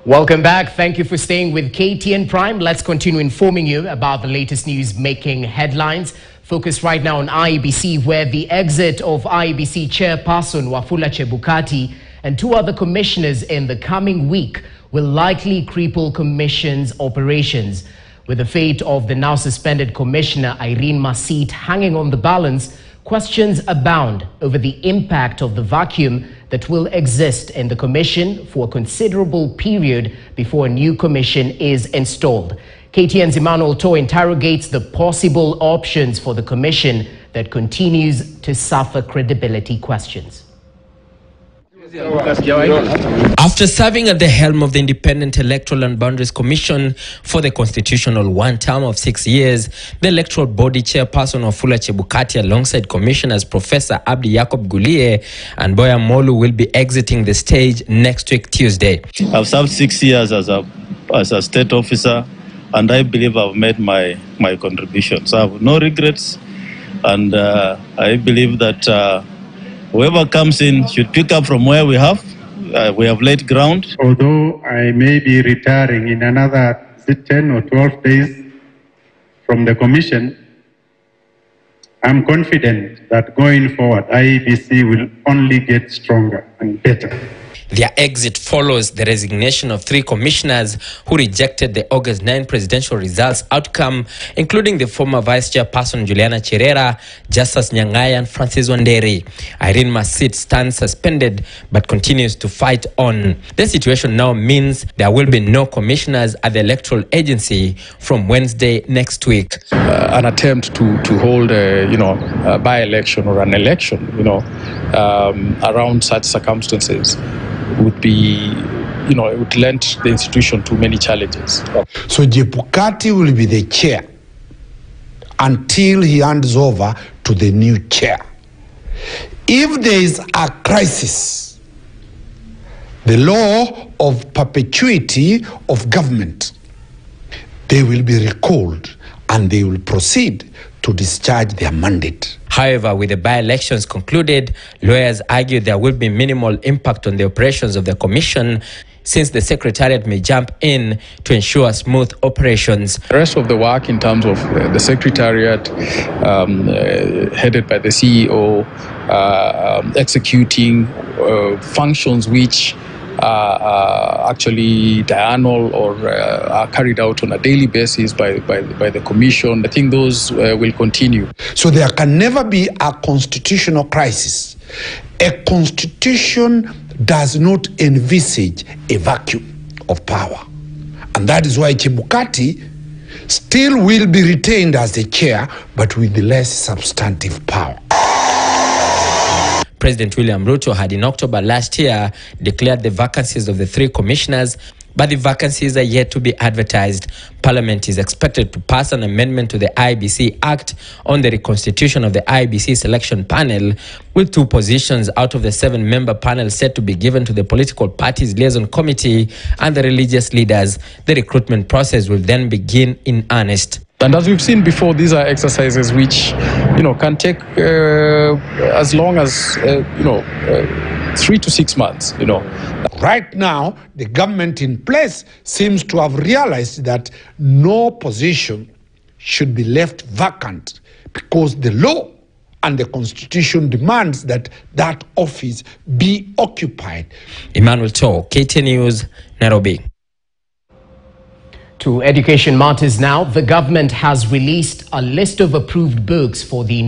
Welcome back. Thank you for staying with KTN Prime. Let's continue informing you about the latest news making headlines. Focus right now on IEBC, where the exit of IEBC chairperson Wafula Chebukati and two other commissioners in the coming week will likely cripple commission's operations. With the fate of the now suspended commissioner Irene Masit hanging on the balance, questions abound over the impact of the vacuum that will exist in the commission for a considerable period before a new commission is installed. KTN's Emmanuel To interrogates the possible options for the commission that continues to suffer credibility questions. After serving at the helm of the Independent Electoral and Boundaries Commission for the constitutional one term of 6 years, the electoral body chairperson Wafula Chebukati alongside commissioners Professor Abdi Jacob Gulie and Boya Molu will be exiting the stage next week Tuesday. I've served 6 years as a state officer, and I believe I've made my contributions. I have no regrets, and I believe that whoever comes in should pick up from where we have laid ground. Although I may be retiring in another 10 or 12 days from the commission, I'm confident that going forward, IEBC will only get stronger and better. Their exit follows the resignation of 3 commissioners who rejected the August 9 presidential results outcome, including the former vice chairperson Juliana Cherera, Justice Nyang'aya and Francis Wanderi. Irene Masit stands suspended but continues to fight on. The situation now means there will be no commissioners at the electoral agency from Wednesday next week. An attempt to hold a by-election or an election, around such circumstances would be, it would lend the institution to many challenges. So Chebukati will be the chair until he hands over to the new chair. If there is a crisis, the law of perpetuity of government, they will be recalled and they will proceed to discharge their mandate. However, with the by-elections concluded, lawyers argue there will be minimal impact on the operations of the commission, since the secretariat may jump in to ensure smooth operations. The rest of the work in terms of the secretariat, headed by the CEO, executing functions which are actually diurnal or are carried out on a daily basis by the commission. I think those will continue. So there can never be a constitutional crisis. A constitution does not envisage a vacuum of power. And that is why Chebukati still will be retained as the chair, but with less substantive power. President William Ruto had in October last year declared the vacancies of the 3 commissioners, but the vacancies are yet to be advertised. Parliament is expected to pass an amendment to the IEBC Act on the reconstitution of the IEBC selection panel, with 2 positions out of the 7-member panel set to be given to the political parties liaison committee and the religious leaders. The recruitment process will then begin in earnest. And as we've seen before, these are exercises which, can take as long as, 3 to 6 months, Right now, the government in place seems to have realized that no position should be left vacant because the law and the constitution demands that that office be occupied. Emmanuel To, KTN News, Nairobi. To education matters now, the government has released a list of approved books for the